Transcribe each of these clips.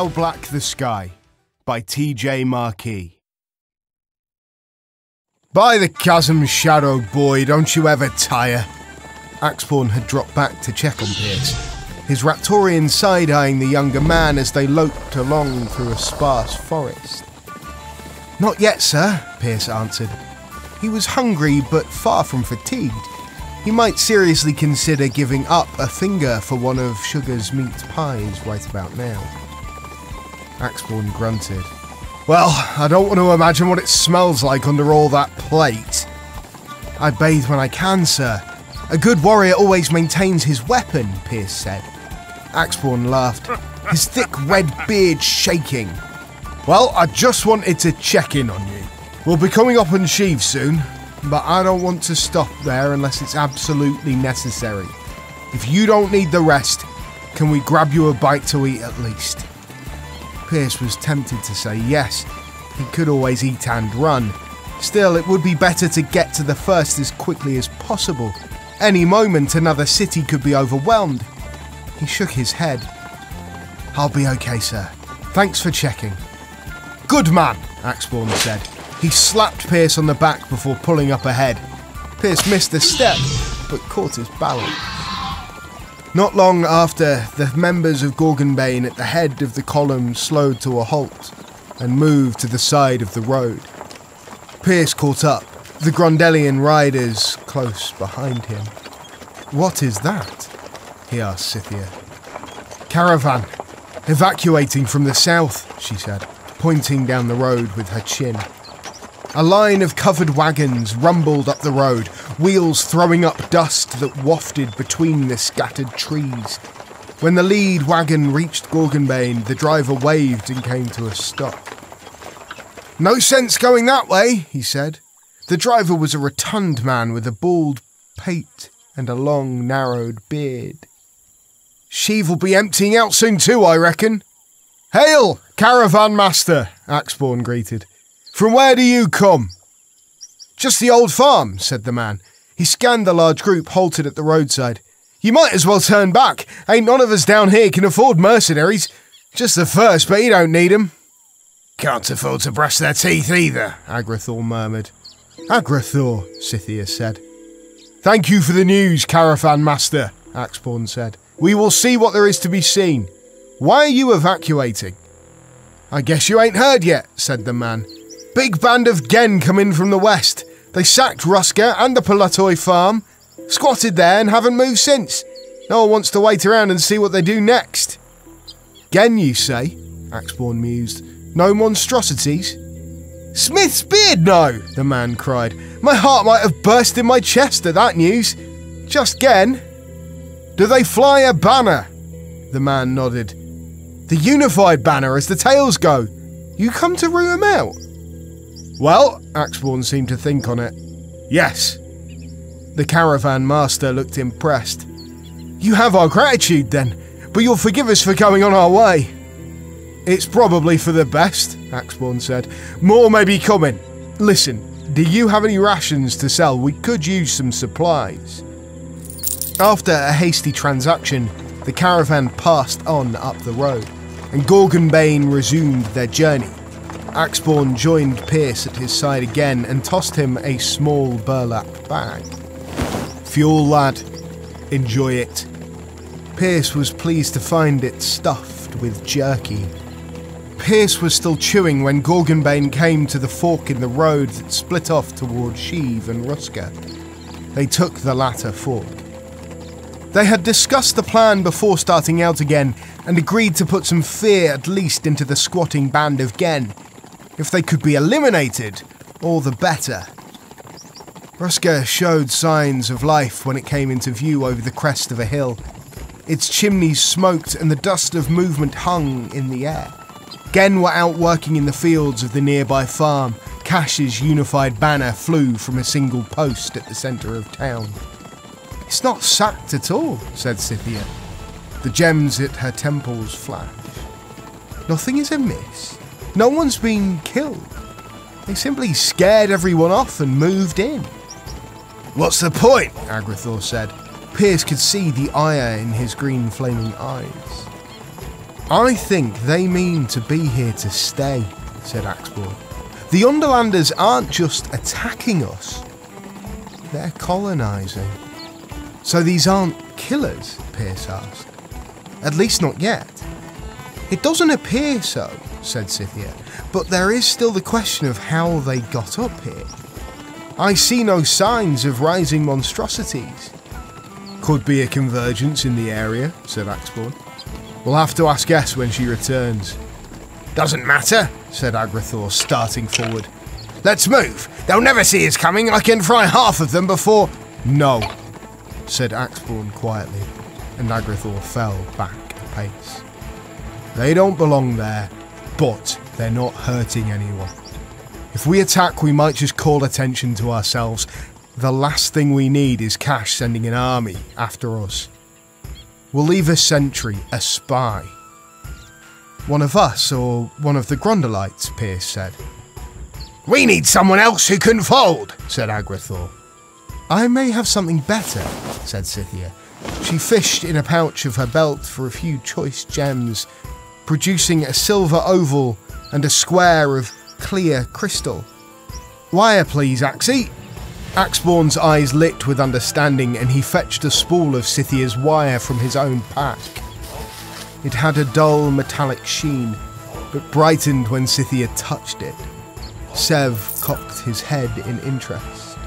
How Black the Sky by T.J. Marquis. By the chasm, shadow boy, don't you ever tire? Axpawn had dropped back to check on Pierce, his Raptorian side-eyeing the younger man as they loped along through a sparse forest. Not yet, sir, Pierce answered. He was hungry but far from fatigued. He might seriously consider giving up a finger for one of Sugar's meat pies right about now. Axpawn grunted. Well, I don't want to imagine what it smells like under all that plate. I bathe when I can, sir. A good warrior always maintains his weapon, Pierce said. Axpawn laughed, his thick red beard shaking. Well, I just wanted to check in on you. We'll be coming up on sheave soon, but I don't want to stop there unless it's absolutely necessary. If you don't need the rest, can we grab you a bite to eat at least? Pierce was tempted to say yes. He could always eat and run. Still, it would be better to get to the first as quickly as possible. Any moment, another city could be overwhelmed. He shook his head. I'll be okay, sir. Thanks for checking. Good man, Axpawn said. He slapped Pierce on the back before pulling up ahead. Pierce missed a step, but caught his balance. Not long after, the members of Gorgonbane at the head of the column slowed to a halt and moved to the side of the road. Pierce caught up, the Grondelian riders close behind him. What is that? He asked Scythia. Caravan, evacuating from the south, she said, pointing down the road with her chin. A line of covered wagons rumbled up the road, wheels throwing up dust that wafted between the scattered trees. When the lead wagon reached Gorgonbane, the driver waved and came to a stop. No sense going that way, he said. The driver was a rotund man with a bald pate and a long, narrowed beard. Sheave will be emptying out soon too, I reckon. Hail, caravan master, Axpawn greeted. From where do you come? Just the old farm, said the man. He scanned the large group halted at the roadside. You might as well turn back. Ain't none of us down here can afford mercenaries. Just the first, but you don't need 'em. Can't afford to brush their teeth either, Agrathor murmured. Agrathor, Scythia said. Thank you for the news, caravan master, Axpawn said. We will see what there is to be seen. Why are you evacuating? I guess you ain't heard yet, said the man. Big band of Gen come in from the west. They sacked Ruska and the Palatoy farm, squatted there and haven't moved since. No one wants to wait around and see what they do next. Gen, you say? Axpawn mused. No monstrosities? Smith's beard, no, the man cried. My heart might have burst in my chest at that news. Just Gen. Do they fly a banner? The man nodded. The unified banner as the tales go. You come to root 'em out? Well, Axpawn seemed to think on it. Yes. The caravan master looked impressed. You have our gratitude then, but you'll forgive us for going on our way. It's probably for the best, Axpawn said. More may be coming. Listen, do you have any rations to sell? We could use some supplies. After a hasty transaction, the caravan passed on up the road, and Gorgonbane resumed their journey. Axpawn joined Pierce at his side again and tossed him a small burlap bag. Fuel, lad. Enjoy it. Pierce was pleased to find it stuffed with jerky. Pierce was still chewing when Gorgonbane came to the fork in the road that split off toward Sheave and Ruska. They took the latter fork. They had discussed the plan before starting out again and agreed to put some fear at least into the squatting band of Gen. If they could be eliminated, all the better. Ruska showed signs of life when it came into view over the crest of a hill. Its chimneys smoked and the dust of movement hung in the air. Gen were out working in the fields of the nearby farm. Cash's unified banner flew from a single post at the centre of town. It's not sacked at all, said Scythia. The gems at her temples flashed. Nothing is amiss. No one's been killed. They simply scared everyone off and moved in. What's the point? Agrathor said. Pierce could see the ire in his green flaming eyes. I think they mean to be here to stay, said Axborn. The Underlanders aren't just attacking us, they're colonising. So these aren't killers? Pierce asked. At least not yet. It doesn't appear so, said Scythia, but there is still the question of how they got up here. I see no signs of rising monstrosities. Could be a convergence in the area, said Axborn. We'll have to ask S when she returns. Doesn't matter, said Agrathor, starting forward. Let's move. They'll never see us coming. I can fry half of them before... No, said Axborn quietly, and Agrathor fell back a pace. They don't belong there, but they're not hurting anyone. If we attack, we might just call attention to ourselves. The last thing we need is Cash sending an army after us. We'll leave a sentry, a spy. One of us or one of the Grundalites, Pierce said. We need someone else who can fold, said Agrathor. I may have something better, said Scythia. She fished in a pouch of her belt for a few choice gems, producing a silver oval and a square of clear crystal. Wire, please, Axie. Axborn's eyes lit with understanding, and he fetched a spool of Scythia's wire from his own pack. It had a dull metallic sheen, but brightened when Scythia touched it. Sev cocked his head in interest.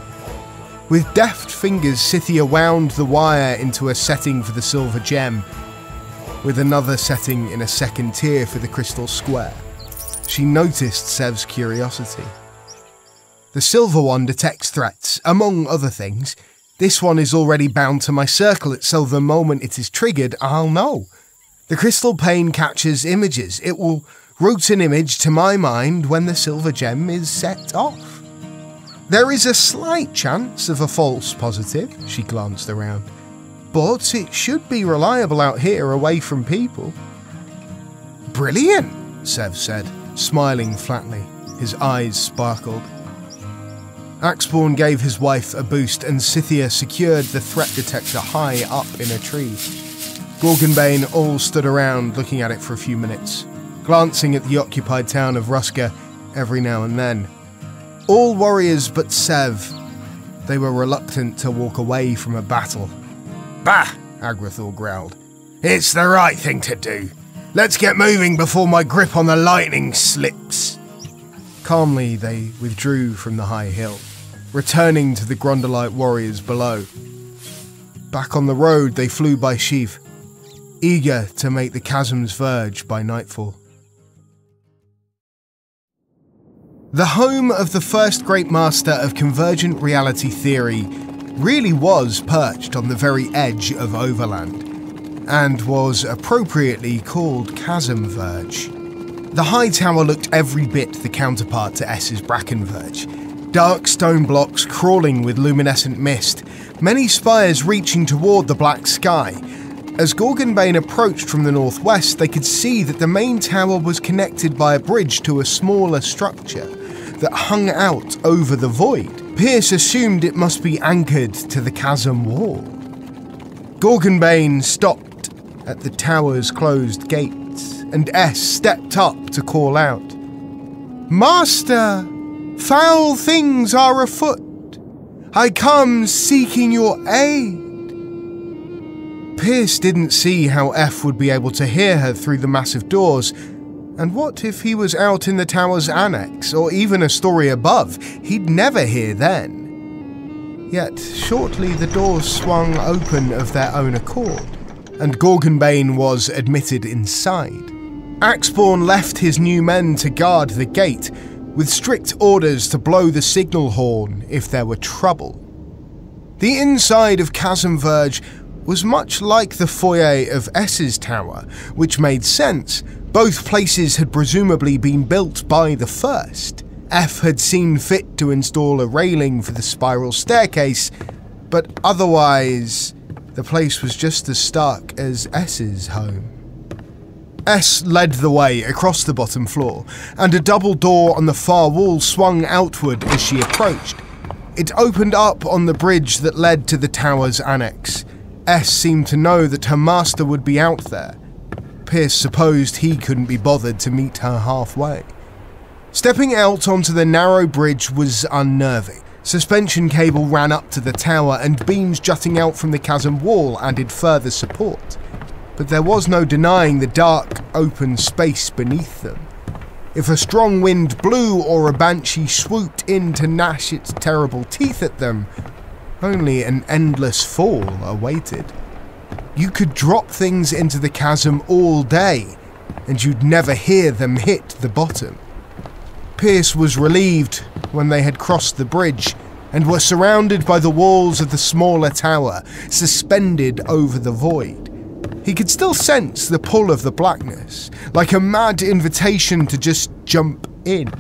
With deft fingers, Scythia wound the wire into a setting for the silver gem, with another setting in a second tier for the crystal square. She noticed Sev's curiosity. The silver one detects threats, among other things. This one is already bound to my circlet, so the moment it is triggered, I'll know. The crystal pane catches images. It will route an image to my mind when the silver gem is set off. There is a slight chance of a false positive, she glanced around, but it should be reliable out here away from people. Brilliant, Sev said, smiling flatly. His eyes sparkled. Axborn gave his wife a boost, and Scythia secured the threat detector high up in a tree. Gorgonbane all stood around looking at it for a few minutes, glancing at the occupied town of Ruska every now and then. All warriors but Sev. They were reluctant to walk away from a battle. Bah, Agrathor growled. It's the right thing to do. Let's get moving before my grip on the lightning slips. Calmly, they withdrew from the high hill, returning to the Grundalite warriors below. Back on the road, they flew by Sheev, eager to make the chasm's verge by nightfall. The home of the first great master of convergent reality theory really was perched on the very edge of Overland, and was appropriately called Chasmverge. The high tower looked every bit the counterpart to S's Brackenverge. Dark stone blocks crawling with luminescent mist, many spires reaching toward the black sky. As Gorgonbane approached from the northwest, they could see that the main tower was connected by a bridge to a smaller structure that hung out over the void. Pierce assumed it must be anchored to the chasm wall. Gorgonbane stopped at the tower's closed gates, and S stepped up to call out, Master, foul things are afoot. I come seeking your aid. Pierce didn't see how F would be able to hear her through the massive doors, and what if he was out in the tower's annex, or even a story above? He'd never hear then. Yet shortly the doors swung open of their own accord, and Gorgonbane was admitted inside. Axborn left his new men to guard the gate, with strict orders to blow the signal horn if there were trouble. The inside of Chasmverge was much like the foyer of S's tower, which made sense. Both places had presumably been built by the first. F had seen fit to install a railing for the spiral staircase, but otherwise, the place was just as stark as S's home. S led the way across the bottom floor, and a double door on the far wall swung outward as she approached. It opened up on the bridge that led to the tower's annex. S seemed to know that her master would be out there. Pierce supposed he couldn't be bothered to meet her halfway. Stepping out onto the narrow bridge was unnerving. Suspension cable ran up to the tower, and beams jutting out from the chasm wall added further support. But there was no denying the dark, open space beneath them. If a strong wind blew or a banshee swooped in to gnash its terrible teeth at them, only an endless fall awaited. You could drop things into the chasm all day, and you'd never hear them hit the bottom. Pierce was relieved when they had crossed the bridge and were surrounded by the walls of the smaller tower, suspended over the void. He could still sense the pull of the blackness, like a mad invitation to just jump in.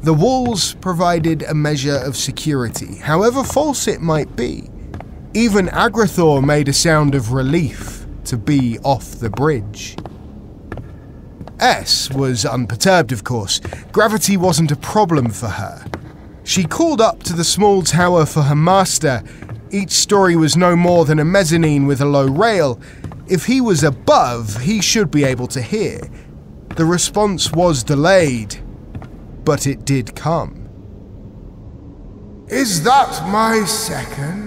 The walls provided a measure of security, however false it might be. Even Agrathor made a sound of relief to be off the bridge. S was unperturbed, of course. Gravity wasn't a problem for her. She called up to the small tower for her master. Each story was no more than a mezzanine with a low rail. If he was above, he should be able to hear. The response was delayed, but it did come. "Is that my second?"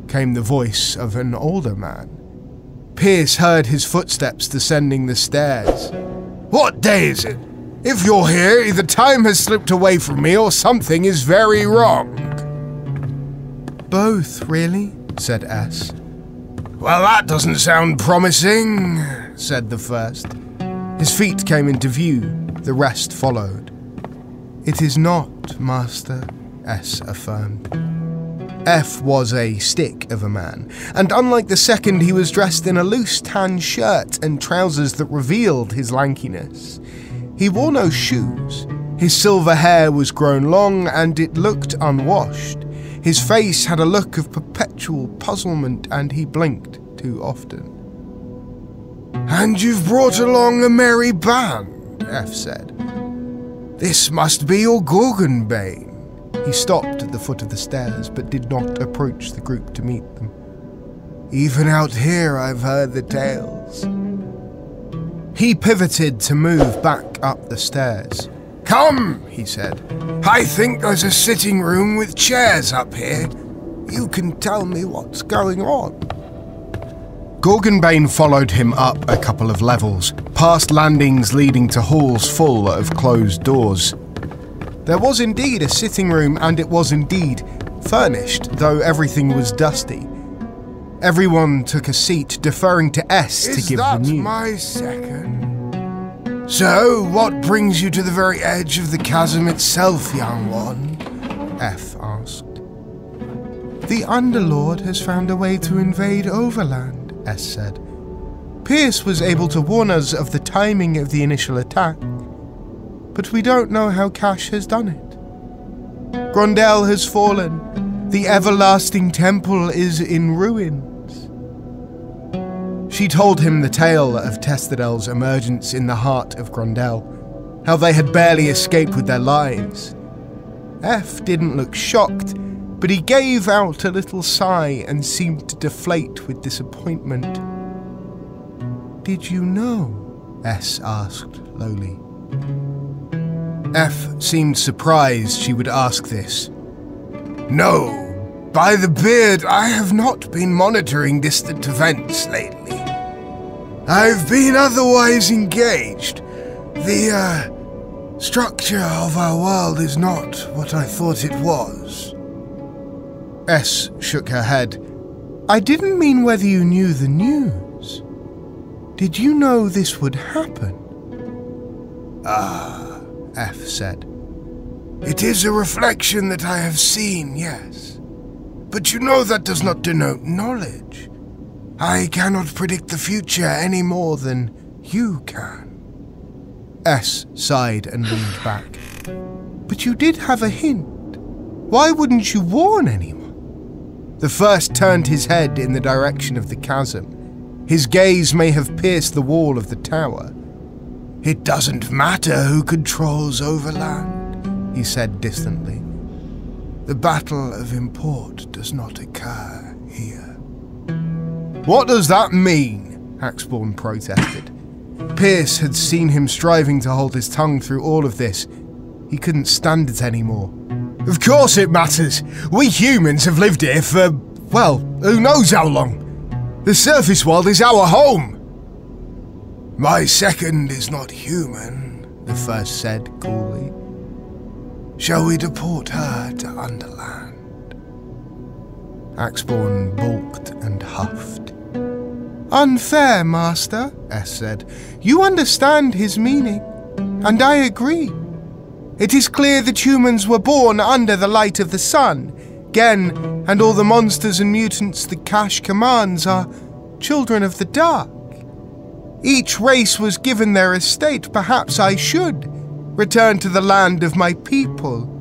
came the voice of an older man. Pierce heard his footsteps descending the stairs. "What day is it? If you're here, either time has slipped away from me or something is very wrong." "Both, really?" said S. "Well, that doesn't sound promising," said the first. His feet came into view, the rest followed. "It is not, Master," S affirmed. F was a stick of a man, and unlike the second, he was dressed in a loose tan shirt and trousers that revealed his lankiness. He wore no shoes. His silver hair was grown long, and it looked unwashed. His face had a look of perpetual puzzlement, and he blinked too often. "And you've brought along a merry band," F said. "This must be your Gorgonbane." He stopped at the foot of the stairs, but did not approach the group to meet them. "Even out here I've heard the tales." He pivoted to move back up the stairs. "Come," he said. "I think there's a sitting room with chairs up here. You can tell me what's going on." Gorgonbane followed him up a couple of levels, past landings leading to halls full of closed doors. There was indeed a sitting room, and it was indeed furnished, though everything was dusty. Everyone took a seat, deferring to S to give the news. Is that my second? "So, what brings you to the very edge of the chasm itself, young one?" F asked. "The Underlord has found a way to invade Overland," S said. "Pierce was able to warn us of the timing of the initial attack, but we don't know how Cash has done it. Grondel has fallen. The everlasting temple is in ruins." She told him the tale of Testadel's emergence in the heart of Grondel, how they had barely escaped with their lives. F didn't look shocked, but he gave out a little sigh and seemed to deflate with disappointment. "Did you know?" S asked lowly. F seemed surprised she would ask this. "No, by the beard, I have not been monitoring distant events lately. I've been otherwise engaged. The structure of our world is not what I thought it was." S shook her head. "I didn't mean whether you knew the news. Did you know this would happen?" "Ah," F said. "It is a reflection that I have seen, yes. But you know that does not denote knowledge. I cannot predict the future any more than you can." S sighed and leaned back. "But you did have a hint. Why wouldn't you warn anyone?" The first turned his head in the direction of the chasm. His gaze may have pierced the wall of the tower. "It doesn't matter who controls Overland," he said distantly. "The battle of import does not occur here." "What does that mean?" Axborn protested. Pierce had seen him striving to hold his tongue through all of this. He couldn't stand it anymore. Of course it matters. We humans have lived here for, well, who knows how long. The surface world is our home. My second is not human, the first said coolly. Shall we deport her to Underland? Axborn balked and huffed. Unfair, Master, S said. You understand his meaning, and I agree. It is clear that humans were born under the light of the sun. Gen and all the monsters and mutants that Cash commands are children of the dark. Each race was given their estate. Perhaps I should return to the land of my people.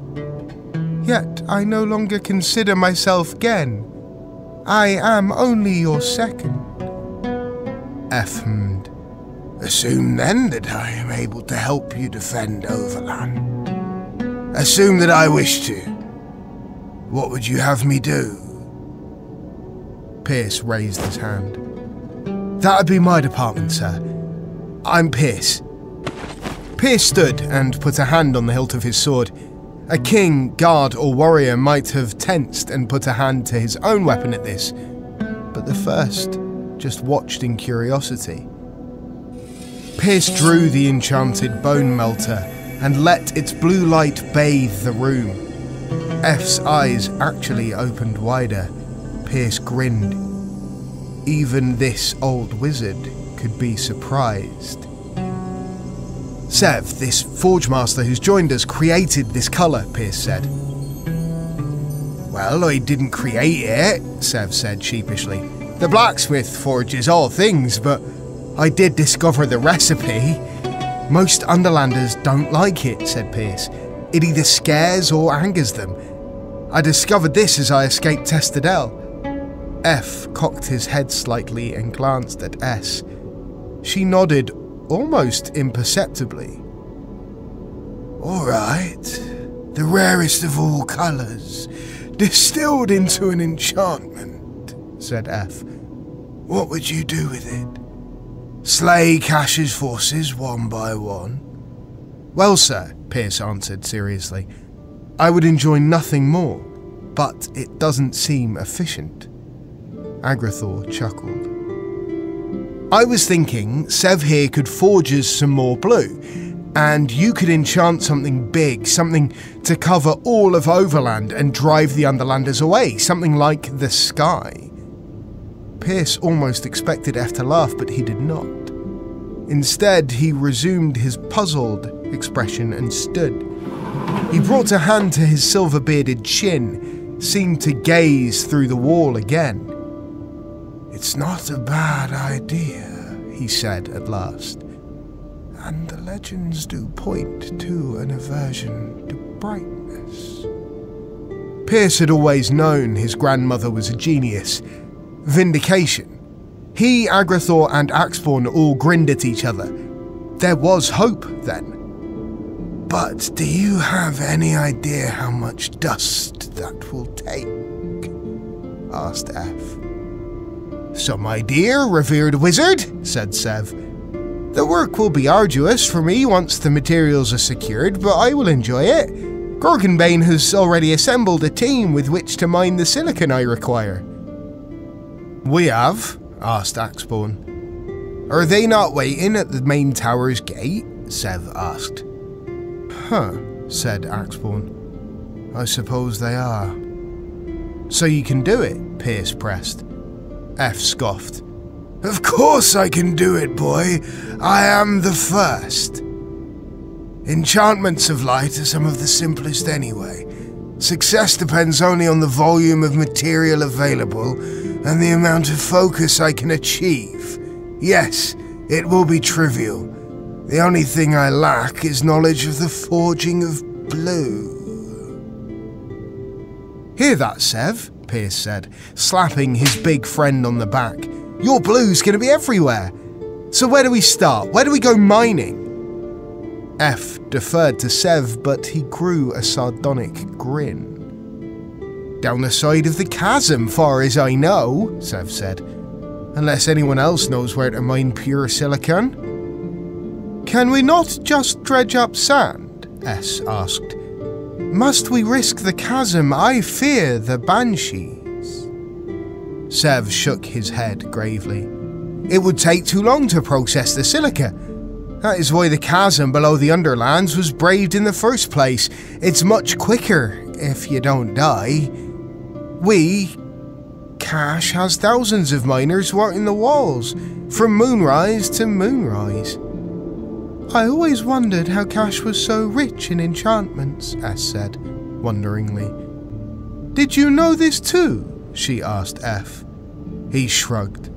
Yet I no longer consider myself Gen. I am only your second. F hummed. Assume then that I am able to help you defend Overland. Assume that I wish to. What would you have me do? Pierce raised his hand. That'd be my department, sir. I'm Pierce. Pierce stood and put a hand on the hilt of his sword. A king, guard, or warrior might have tensed and put a hand to his own weapon at this, but the first just watched in curiosity. Pierce drew the enchanted bone melter and let its blue light bathe the room. F's eyes actually opened wider. Pierce grinned. Even this old wizard could be surprised. Sev, this forge master who's joined us, created this colour, Pierce said. Well, I didn't create it, Sev said sheepishly. The blacksmith forges all things, but I did discover the recipe. Most Underlanders don't like it, said Pierce. It either scares or angers them. I discovered this as I escaped Testadel. F cocked his head slightly and glanced at S. She nodded almost imperceptibly. All right, the rarest of all colours, distilled into an enchantment, said F. What would you do with it? Slay Cash's forces one by one? Well, sir, Pierce answered seriously, I would enjoy nothing more, but it doesn't seem efficient. Agrathor chuckled. I was thinking Sev here could forge us some more blue, and you could enchant something big, something to cover all of Overland and drive the Underlanders away, something like the sky. Pierce almost expected F to laugh, but he did not. Instead, he resumed his puzzled expression and stood. He brought a hand to his silver-bearded chin, seemed to gaze through the wall again. It's not a bad idea, he said at last. And the legends do point to an aversion to brightness. Pierce had always known his grandmother was a genius. Vindication. He, Agrathor, and Axborn all grinned at each other. There was hope, then. But do you have any idea how much dust that will take? Asked F. Some idea, revered wizard, said Sev. The work will be arduous for me once the materials are secured, but I will enjoy it. Gorgonbane has already assembled a team with which to mine the silicon I require. We have? Asked Axborn. Are they not waiting at the main tower's gate? Sev asked. Huh, said Axborn. I suppose they are. So you can do it, Pierce pressed. F scoffed. Of course I can do it, boy. I am the first. Enchantments of light are some of the simplest anyway. Success depends only on the volume of material available and the amount of focus I can achieve. Yes, it will be trivial. The only thing I lack is knowledge of the forging of blue. Hear that, Sev? Pierce said, slapping his big friend on the back. Your blue's going to be everywhere. So where do we start? Where do we go mining? F deferred to Sev, but he grew a sardonic grin. Down the side of the chasm, far as I know, Sev said. unless anyone else knows where to mine pure silicon. Can we not just dredge up sand? S asked. Must we risk the chasm? I fear the banshees. Sev shook his head gravely. It would take too long to process the silica. That is why the chasm below the Underlands was braved in the first place. It's much quicker if you don't die. Cash has thousands of miners working the walls, from moonrise to moonrise. I always wondered how Cash was so rich in enchantments, S said, wonderingly. Did you know this too? She asked F. He shrugged.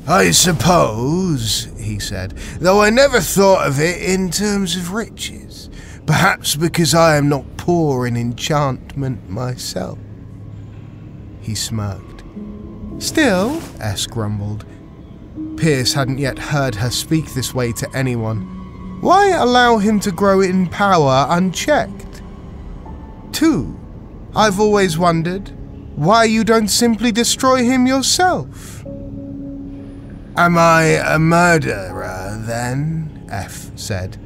I suppose, he said, though I never thought of it in terms of riches. Perhaps because I am not poor in enchantment myself. He smirked. Still, S grumbled. Pierce hadn't yet heard her speak this way to anyone. Why allow him to grow in power unchecked? 2. I've always wondered why you don't simply destroy him yourself. Am I a murderer, then? F said.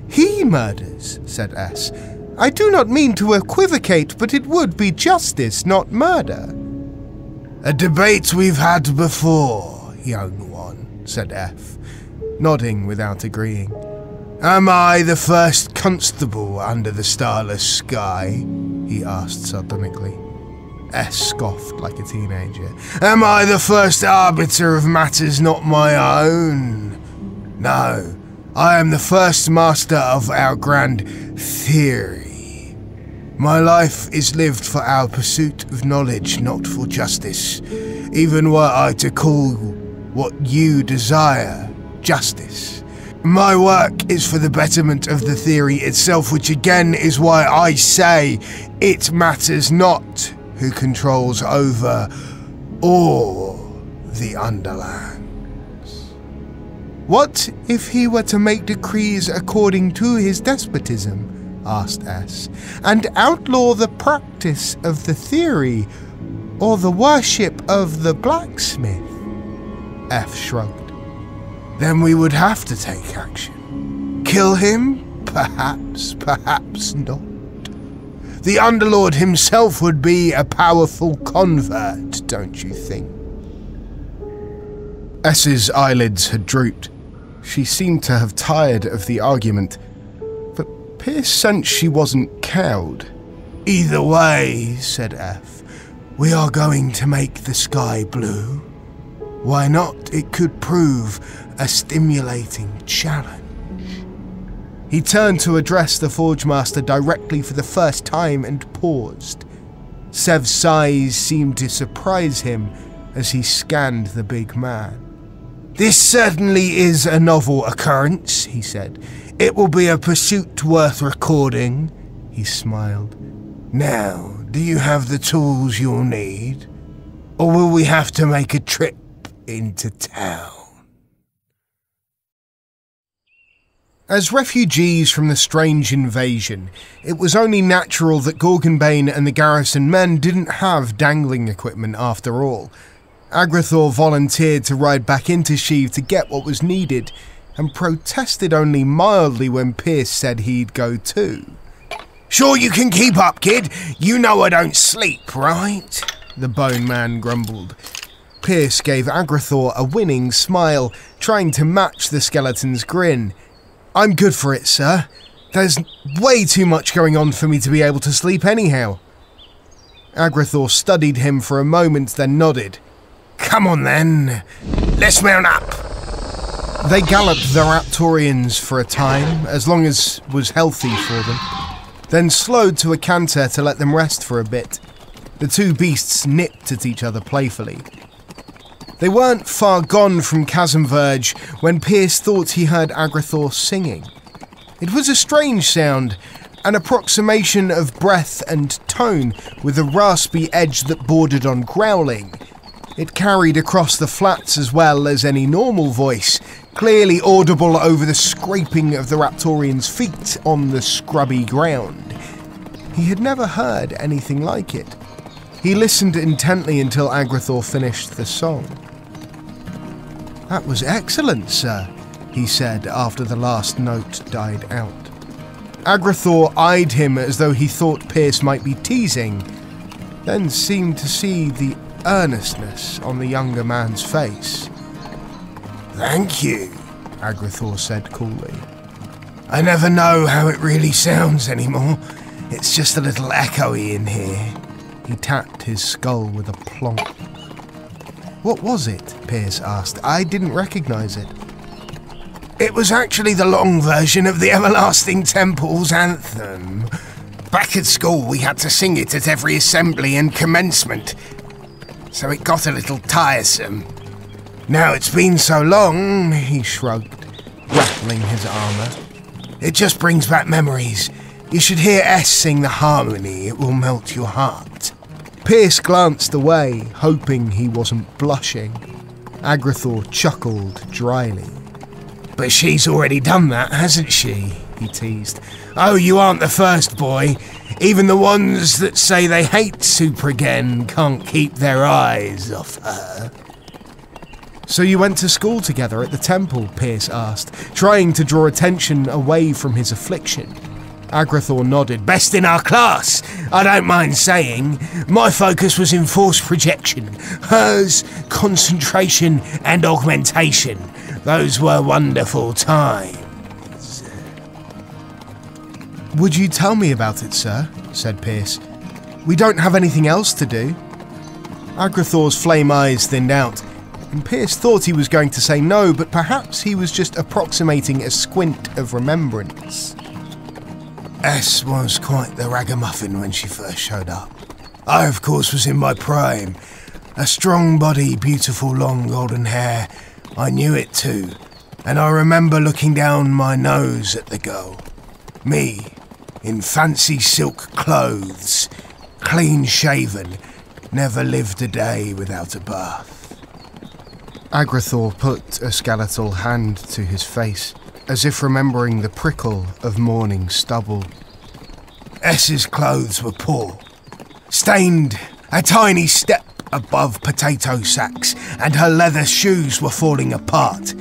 He murders, said S. I do not mean to equivocate, but it would be justice, not murder. A debate we've had before, young one, said F, nodding without agreeing. Am I the first constable under the starless sky? He asked sardonically. S scoffed like a teenager. Am I the first arbiter of matters not my own? No, I am the first master of our grand theory. My life is lived for our pursuit of knowledge, not for justice. Even were I to call what you desire justice. My work is for the betterment of the theory itself, which again is why I say it matters not who controls over or the Underlands. What if he were to make decrees according to his despotism? Asked S, and outlaw the practice of the theory or the worship of the blacksmith? F shrugged. Then we would have to take action. Kill him? Perhaps, perhaps not. The Underlord himself would be a powerful convert, don't you think? S's eyelids had drooped. She seemed to have tired of the argument. Pierce sensed she wasn't cowed. Either way, said F, we are going to make the sky blue. Why not? It could prove a stimulating challenge. He turned to address the Forge Master directly for the first time and paused. Sev's sighs seemed to surprise him as he scanned the big man. This certainly is a novel occurrence, he said. It will be a pursuit worth recording, he smiled. Now, do you have the tools you'll need? Or will we have to make a trip into town? As refugees from the strange invasion, it was only natural that Gorgonbane and the garrison men didn't have dangling equipment after all. Agrathor volunteered to ride back into Sheev to get what was needed, and protested only mildly when Pierce said he'd go too. Sure you can keep up, kid. You know I don't sleep, right? The Bone Man grumbled. Pierce gave Agrathor a winning smile, trying to match the skeleton's grin. I'm good for it, sir. There's way too much going on for me to be able to sleep anyhow. Agrathor studied him for a moment, then nodded. Come on then, let's mount up. They galloped the Raptorians for a time, as long as was healthy for them, then slowed to a canter to let them rest for a bit. The two beasts nipped at each other playfully. They weren't far gone from Chasm Verge when Pierce thought he heard Agrathor singing. It was a strange sound, an approximation of breath and tone with a raspy edge that bordered on growling. It carried across the flats as well as any normal voice, clearly audible over the scraping of the Raptorian's feet on the scrubby ground. He had never heard anything like it. He listened intently until Agrathor finished the song. "That was excellent, sir," he said after the last note died out. Agrathor eyed him as though he thought Pierce might be teasing, then seemed to see the earnestness on the younger man's face. "Thank you," Agrathor said coolly. "I never know how it really sounds anymore. It's just a little echoey in here." He tapped his skull with a plonk. "What was it?" Pierce asked. "I didn't recognise it." "It was actually the long version of the Everlasting Temple's anthem. Back at school, we had to sing it at every assembly and commencement, so it got a little tiresome. Now it's been so long," he shrugged, rattling his armour. "It just brings back memories. You should hear S sing the harmony, it will melt your heart." Pierce glanced away, hoping he wasn't blushing. Agrathor chuckled dryly. "But she's already done that, hasn't she?" he teased. "Oh, you aren't the first, boy. Even the ones that say they hate Supragen can't keep their eyes off her." "So you went to school together at the temple?" Pierce asked, trying to draw attention away from his affliction. Agrathor nodded. "Best in our class, I don't mind saying. My focus was in force projection, hers concentration and augmentation. Those were wonderful times." "Would you tell me about it, sir?" said Pierce. "We don't have anything else to do." Agrathor's flame eyes thinned out, and Pierce thought he was going to say no, but perhaps he was just approximating a squint of remembrance. S was quite the ragamuffin when she first showed up. I, of course, was in my prime. A strong body, beautiful long golden hair. I knew it too, and I remember looking down my nose at the girl. Me, in fancy silk clothes, clean shaven, never lived a day without a bath. Agrathor put a skeletal hand to his face, as if remembering the prickle of morning stubble. S's clothes were poor, stained a tiny step above potato sacks, and her leather shoes were falling apart.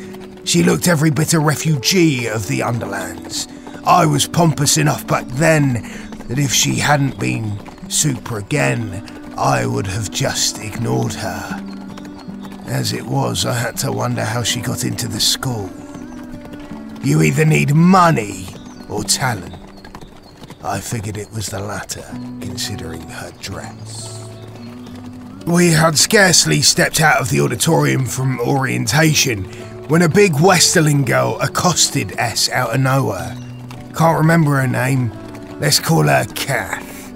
She looked every bit a refugee of the Underlands. I was pompous enough back then that if she hadn't been super again, I would have just ignored her. As it was, I had to wonder how she got into the school. You either need money or talent. I figured it was the latter, considering her dress. We had scarcely stepped out of the auditorium from orientation when a big Westerling girl accosted S out of nowhere. Can't remember her name. Let's call her Kath.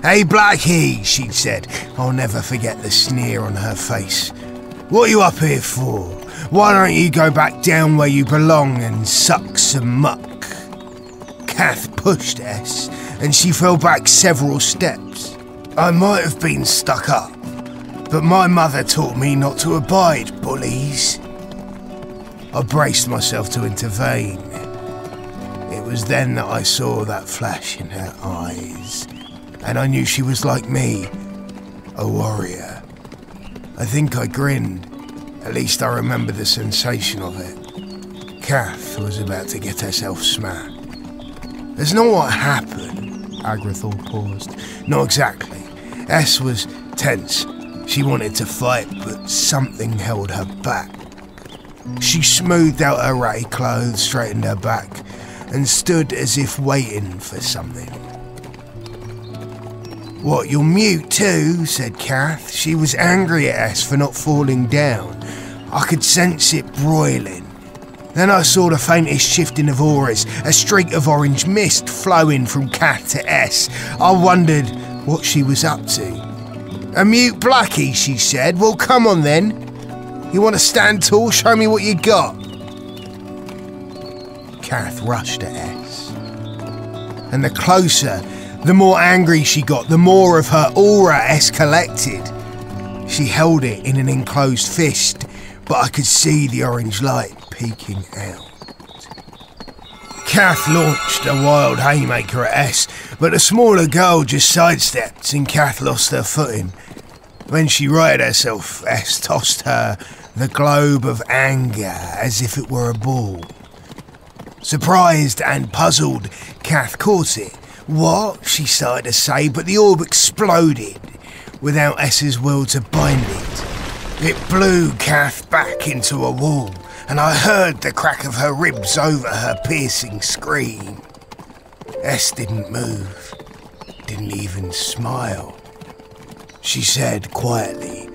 "Hey, Blackie," she said. I'll never forget the sneer on her face. "What are you up here for? Why don't you go back down where you belong and suck some muck?" Kath pushed S, and she fell back several steps. I might have been stuck up, but my mother taught me not to abide bullies. I braced myself to intervene. It was then that I saw that flash in her eyes, and I knew she was like me, a warrior. I think I grinned. At least I remember the sensation of it. Kath was about to get herself smacked. That's not what happened. Agrathor paused. Not exactly. S was tense. She wanted to fight, but something held her back. She smoothed out her ratty clothes, straightened her back, and stood as if waiting for something. "What, you're mute too?" said Kath. She was angry at us for not falling down. I could sense it broiling. Then I saw the faintest shifting of auras, a streak of orange mist flowing from Kath to S. I wondered what she was up to. "A mute Blackie," she said. "Well, come on then. You want to stand tall? Show me what you got." Kath rushed at S. And the closer, the more angry she got, the more of her aura S collected. She held it in an enclosed fist, but I could see the orange light peeking out. Kath launched a wild haymaker at S, but the smaller girl just sidestepped and Kath lost her footing. When she righted herself, S tossed her the globe of anger as if it were a ball. Surprised and puzzled, Kath caught it. "What?" she started to say, but the orb exploded without S's will to bind it. It blew Kath back into a wall, and I heard the crack of her ribs over her piercing scream. S didn't move, didn't even smile. She said quietly,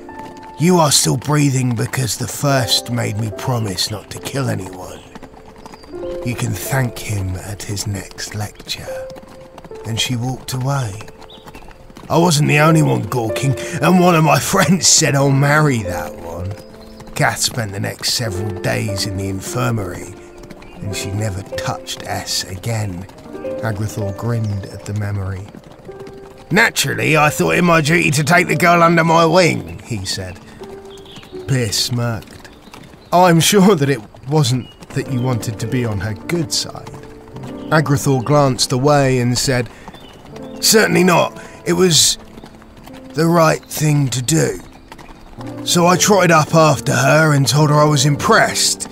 "You are still breathing because the first made me promise not to kill anyone. You can thank him at his next lecture." And she walked away. I wasn't the only one gawking, and one of my friends said I'll marry that one. Kath spent the next several days in the infirmary, and she never touched S again. Agrathor grinned at the memory. "Naturally, I thought it my duty to take the girl under my wing," he said. Pierce smirked. "I'm sure that it wasn't that you wanted to be on her good side." Agrathor glanced away and said, "Certainly not. It was the right thing to do. So I trotted up after her and told her I was impressed.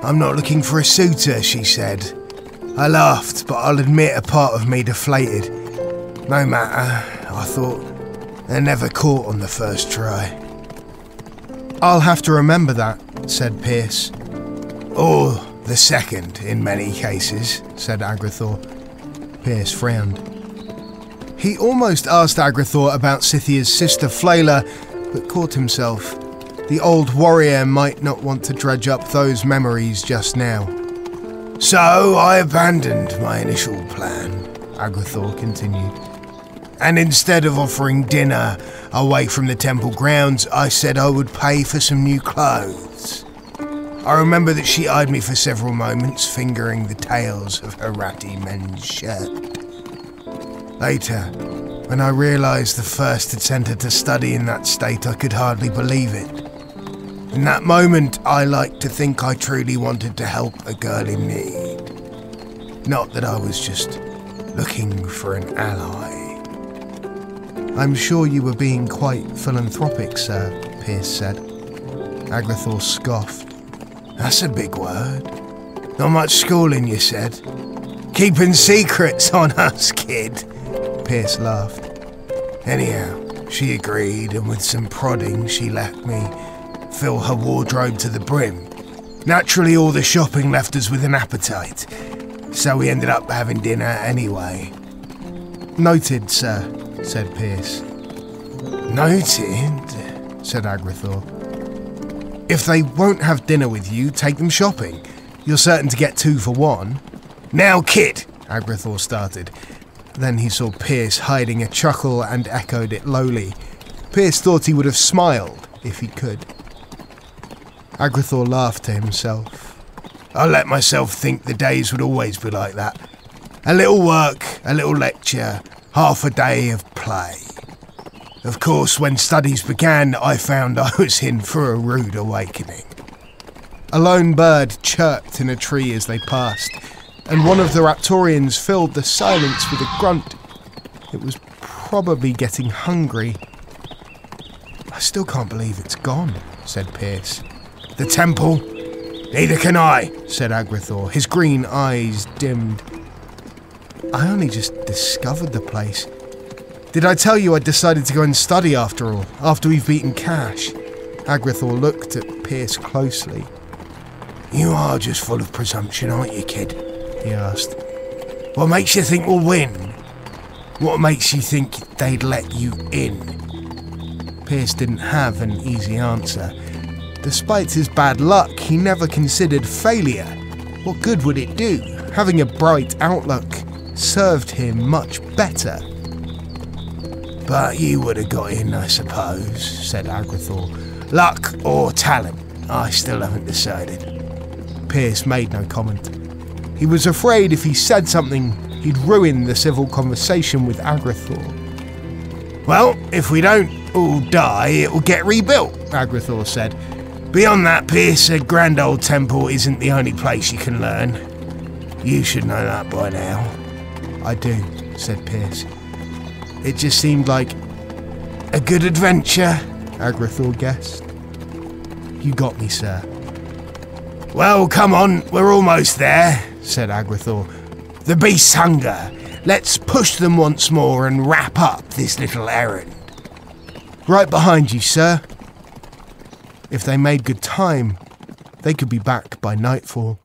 'I'm not looking for a suitor,' she said. I laughed, but I'll admit a part of me deflated. No matter, I thought, they're never caught on the first try." "I'll have to remember that," said Pierce. "Or the second, in many cases," said Agrathor. Pierce frowned. He almost asked Agrathor about Scythia's sister Flayla, but caught himself. The old warrior might not want to dredge up those memories just now. "So I abandoned my initial plan," Agrathor continued. "And instead of offering dinner away from the temple grounds, I said I would pay for some new clothes. I remember that she eyed me for several moments, fingering the tails of her ratty men's shirt. Later, when I realised the first had sent her to study in that state, I could hardly believe it. In that moment, I like to think I truly wanted to help a girl in need. Not that I was just looking for an ally." "I'm sure you were being quite philanthropic, sir," Pierce said. Agrathor scoffed. "That's a big word. Not much schooling, you said. Keeping secrets on us, kid." Pierce laughed. Anyhow, she agreed, and with some prodding, she let me fill her wardrobe to the brim. Naturally, all the shopping left us with an appetite, so we ended up having dinner anyway. "Noted, sir," said Pierce. "Noted," said Agrathor. "If they won't have dinner with you, take them shopping. You're certain to get 2 for 1. "Now, kid," Agrathor started. Then he saw Pierce hiding a chuckle and echoed it lowly. Pierce thought he would have smiled if he could. Agrathor laughed to himself. "I let myself think the days would always be like that. A little work, a little lecture, half a day of play. Of course, when studies began, I found I was in for a rude awakening." A lone bird chirped in a tree as they passed, and one of the Raptorians filled the silence with a grunt. It was probably getting hungry. "I still can't believe it's gone," said Pierce. "The temple? Neither can I," said Agrathor, his green eyes dimmed. "I only just discovered the place. Did I tell you I decided to go and study after all, after we've beaten Cash?" Agrathor looked at Pierce closely. "You are just full of presumption, aren't you, kid?" he asked. "What makes you think we'll win? What makes you think they'd let you in?" Pierce didn't have an easy answer. Despite his bad luck, he never considered failure. What good would it do? Having a bright outlook served him much better. "But you would have got in, I suppose," said Agrathor. "Luck or talent? I still haven't decided." Pierce made no comment. He was afraid if he said something, he'd ruin the civil conversation with Agrathor. "Well, if we don't all die, it will get rebuilt," Agrathor said. "Beyond that, Pierce, a grand old temple isn't the only place you can learn. You should know that by now." "I do," said Pierce. It just seemed like a good adventure, Agrathor guessed. You got me, sir. Well, come on, we're almost there, said Agrithor. The beasts hunger. Let's push them once more and wrap up this little errand. Right behind you, sir. If they made good time, they could be back by nightfall.